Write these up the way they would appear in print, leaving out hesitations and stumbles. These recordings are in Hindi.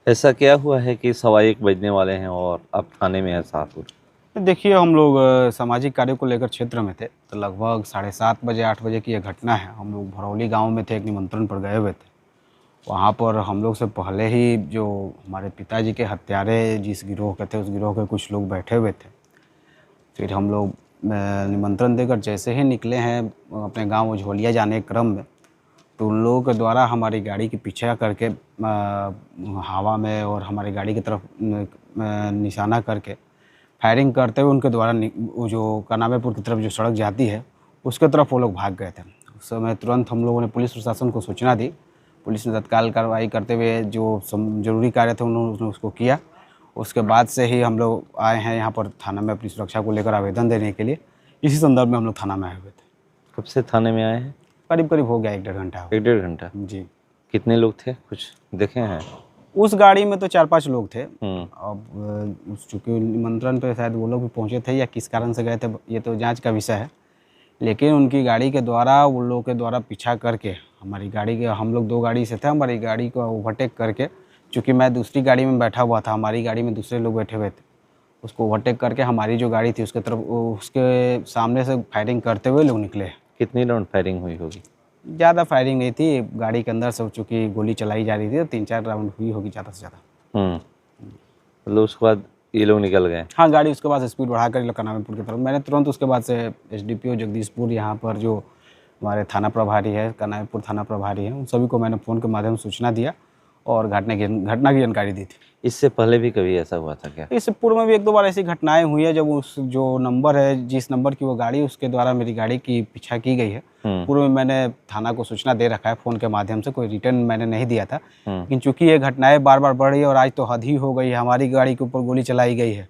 ऐसा क्या हुआ है कि 1:15 बजने वाले हैं और अब थाने में है शाहपुर? देखिए हम लोग सामाजिक कार्यों को लेकर क्षेत्र में थे, तो लगभग 7:30 बजे 8 बजे की यह घटना है। हम लोग भरौली गांव में थे, एक निमंत्रण पर गए हुए थे। वहाँ पर हम लोग से पहले ही जो हमारे पिताजी के हत्यारे जिस गिरोह के थे, उस गिरोह के कुछ लोग बैठे हुए थे। फिर हम लोग निमंत्रण देकर जैसे ही निकले हैं अपने गाँव झोलिया जाने के क्रम में, तो उन लोगों के द्वारा हमारी गाड़ी के पीछा करके हवा में और हमारी गाड़ी की तरफ निशाना करके फायरिंग करते हुए उनके द्वारा वो जो कनामेपुर की तरफ जो सड़क जाती है उसके तरफ वो लोग भाग गए थे। उस समय तुरंत हम लोगों ने पुलिस प्रशासन को सूचना दी। पुलिस ने तत्काल कार्रवाई करते हुए जो जरूरी कार्य थे उन्होंने उसको किया। उसके बाद से ही हम लोग आए हैं यहाँ पर थाना में अपनी सुरक्षा को लेकर आवेदन देने के लिए। इसी संदर्भ में हम लोग थाना में आए हुए थे। कब से थाने में आए हैं? करीब करीब हो गया 1-1.5 घंटा हो 1-1.5 घंटा। गया। जी। कितने लोग थे, कुछ देखे हैं? उस गाड़ी में तो 4-5 लोग थे। हम्म। अब चूँकि निमंत्रण पे शायद वो लोग भी पहुँचे थे या किस कारण से गए थे, ये तो जांच का विषय है। लेकिन उनकी गाड़ी के द्वारा उन लोगों के द्वारा पीछा करके हमारी गाड़ी के, हम लोग 2 गाड़ी से थे, हमारी गाड़ी को ओवरटेक करके, चूँकि मैं दूसरी गाड़ी में बैठा हुआ था, हमारी गाड़ी में दूसरे लोग बैठे हुए थे, उसको ओवरटेक करके हमारी जो गाड़ी थी उसके तरफ उसके सामने से फायरिंग करते हुए लोग निकले। कितनी राउंड फायरिंग हुई होगी? ज़्यादा फायरिंग नहीं थी, गाड़ी के अंदर से चूँकि गोली चलाई जा रही थी, तो 3-4 राउंड हुई होगी ज़्यादा से ज़्यादा। मतलब उसके बाद ये लोग निकल गए? हाँ, गाड़ी उसके बाद स्पीड बढ़ाकर ये लोग कनामीपुर की तरफ, मैंने तुरंत उसके बाद से एसडीपीओ जगदीशपुर, यहाँ पर जो हमारे थाना प्रभारी है, कनामीपुर थाना प्रभारी हैं, उन सभी को मैंने फ़ोन के माध्यम से सूचना दिया और घटना की जानकारी दी थी। इससे पहले भी कभी ऐसा हुआ था क्या? इससे पूर्व में भी 1-2 बार ऐसी घटनाएं हुई है, जब उस जो नंबर है, जिस नंबर की वो गाड़ी, उसके द्वारा मेरी गाड़ी की पीछा की गई है। पूर्व में मैंने थाना को सूचना दे रखा है फ़ोन के माध्यम से, कोई रिटर्न मैंने नहीं दिया था। लेकिन चूँकि ये घटनाएं बार बार बढ़ रही है और आज तो हद ही हो गई है, हमारी गाड़ी के ऊपर गोली चलाई गई है,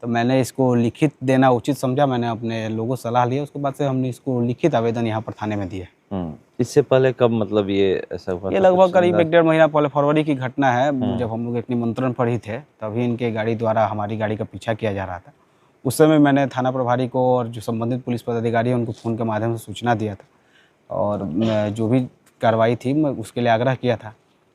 तो मैंने इसको लिखित देना उचित समझा। मैंने अपने लोगों से सलाह लिया, उसके बाद से हमने इसको लिखित आवेदन यहाँ पर थाने में दिया। इससे पहले कब मतलब ये ऐसा हुआ ये था? लगभग करीब 1-1.5 महीना पहले, फरवरी की घटना है, जब हम लोग एक निमंत्रण पर ही थे, तभी इनके गाड़ी द्वारा हमारी गाड़ी का पीछा किया जा रहा था। उस समय मैंने थाना प्रभारी को और जो संबंधित पुलिस पदाधिकारी हैं उनको फ़ोन के माध्यम से सूचना दिया था और जो भी कार्रवाई थी मैं उसके लिए आग्रह किया था।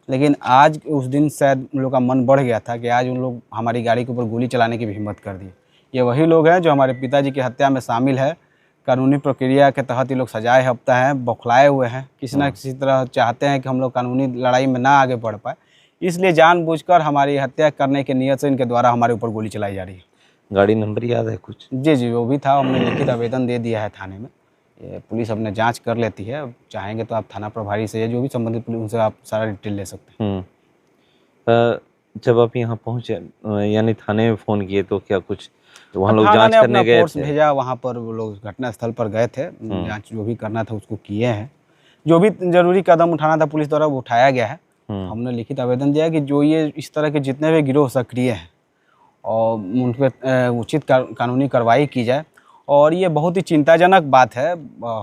लेकिन आज उस दिन शायद उन लोग का मन बढ़ गया था कि आज उन लोग हमारी गाड़ी के ऊपर गोली चलाने की भी हिम्मत कर दी। ये वही लोग हैं जो हमारे पिताजी की हत्या में शामिल है। कानूनी प्रक्रिया के तहत ये लोग सजाए हफ्ता हैं, बौखलाए हुए हैं, किसी न किसी तरह चाहते हैं कि हम लोग कानूनी लड़ाई में ना आगे बढ़ पाए, इसलिए जानबूझकर हमारी हत्या करने की नीयत से इनके द्वारा हमारे ऊपर गोली चलाई जा रही है। गाड़ी नंबर याद है कुछ? जी, जी, वो भी था, हमने लिखित आवेदन दे दिया है थाने में। ये पुलिस अपने जाँच कर लेती है, अब चाहेंगे तो आप थाना प्रभारी से या जो भी संबंधित पुलिस, उनसे आप सारा डिटेल ले सकते हैं। जब आप यहाँ पहुँचे यानी थाने में फ़ोन किए तो क्या कुछ वहाँ लोग थाना जांच ने करने अपना गए फोर्स थे? भेजा, वहाँ पर वो लोग घटनास्थल पर गए थे, जाँच जो भी करना था उसको किए हैं। जो भी ज़रूरी कदम उठाना था पुलिस द्वारा वो उठाया गया है। हमने लिखित आवेदन दिया है कि जो ये इस तरह के जितने भी गिरोह सक्रिय हैं और उन पे उचित कानूनी कार्रवाई की जाए। और ये बहुत ही चिंताजनक बात है।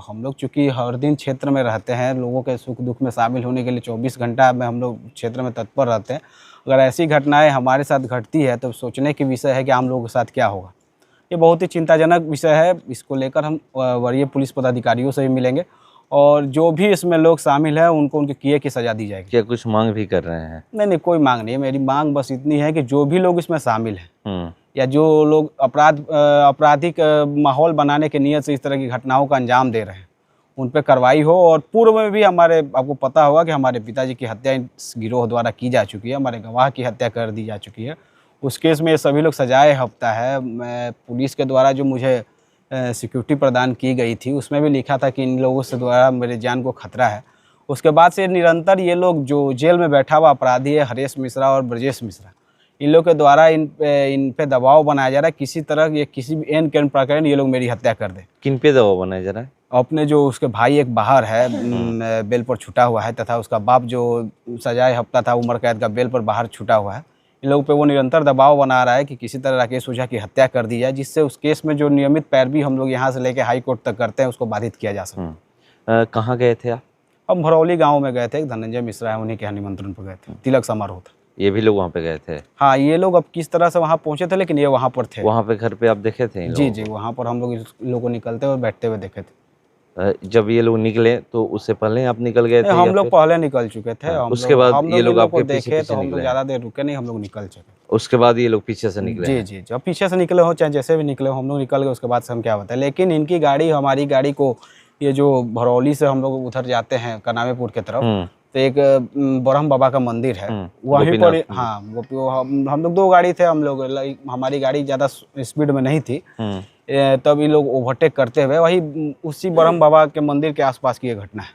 हम लोग चूँकि हर दिन क्षेत्र में रहते हैं, लोगों के सुख दुख में शामिल होने के लिए 24 घंटा में हम लोग क्षेत्र में तत्पर रहते हैं। अगर ऐसी घटनाएँ हमारे साथ घटती है तो सोचने की विषय है कि आम लोगों के साथ क्या होगा। ये बहुत ही चिंताजनक विषय है। इसको लेकर हम वरीय पुलिस पदाधिकारियों से भी मिलेंगे और जो भी इसमें लोग शामिल हैं उनको उनके किए की सज़ा दी जाएगी। क्या कुछ मांग भी कर रहे हैं? नहीं, नहीं, कोई मांग नहीं है। मेरी मांग बस इतनी है कि जो भी लोग इसमें शामिल हैं या जो लोग आपराधिक माहौल बनाने की नीयत से इस तरह की घटनाओं का अंजाम दे रहे हैं, उन पे कार्रवाई हो। और पूर्व में भी हमारे, आपको पता होगा कि हमारे पिताजी की हत्या इस गिरोह द्वारा की जा चुकी है, हमारे गवाह की हत्या कर दी जा चुकी है। उस केस में ये सभी लोग सजाए हफ्ता है। मैं पुलिस के द्वारा जो मुझे सिक्योरिटी प्रदान की गई थी उसमें भी लिखा था कि इन लोगों से द्वारा मेरे जान को खतरा है। उसके बाद से निरंतर ये लोग जो जेल में बैठा हुआ अपराधी है हरेश मिश्रा और ब्रजेश मिश्रा, इन लोग के द्वारा इन पे दबाव बनाया जा रहा है। किसी तरह ये किसी भी एन कैन प्रकार ये लोग मेरी हत्या कर दें। किन पे दबाव बनाया जा रहा है? अपने जो उसके भाई एक बाहर है, बेल पर छूटा हुआ है, तथा उसका बाप जो सजाए हफ्ता था उम्र कैद का, बेल पर बाहर छूटा हुआ है। इन लोगों पे वो निरंतर दबाव बना रहा है कि किसी तरह राकेश ओझा की हत्या कर दी जाए, जिससे उस केस में जो नियमित पैरवी हम लोग यहाँ से लेकर हाई कोर्ट तक करते हैं उसको बाधित किया जा सके। कहाँ गए थे आप? हम भरौली गांव में गए थे, एक धनंजय मिश्रा है, उन्हीं के यहाँ निमंत्रण पर गए थे, तिलक समारोह था। ये भी लोग वहाँ पे गए थे? हाँ, ये लोग अब किस तरह से वहाँ पहुँचे थे, लेकिन ये वहाँ पर थे। वहाँ पे घर पे आप देखे थे इन जी, लोगों जी, को? वहाँ पर हम लोग इस लोगों को निकलते हुए बैठते हुए देखे थे। जब ये लोग निकले तो उससे पहले आप निकल गए थे नहीं, या हम लोग फिर पहले निकल चुके थे। हाँ, हम उसके लोग बाद ये लोग इन आपके को पीछे देखे पीछे तो हम लोग निकले हैं? ज़्यादा देर रुके नहीं, हम लोग निकल चुके। उसके बाद ये लोग पीछे से निकले जी हैं? जी, जब पीछे से निकले हो चाहे जैसे भी निकले हो, हम लोग निकल गए, उसके बाद से हम क्या बताएं। लेकिन इनकी गाड़ी हमारी गाड़ी को, ये जो भरौली से हम लोग उधर जाते हैं कनावेपुर की तरफ, हम्म तो एक ब्रह्म बाबा का मंदिर है वहीं गोपीनाथ पर। हाँ, वो हम लोग 2 गाड़ी थे, हम लोग हमारी गाड़ी ज़्यादा स्पीड में नहीं थी। हम्म तब ये लोग ओवरटेक करते हुए वही उसी ब्रह्म बाबा के मंदिर के आसपास की ये घटना है।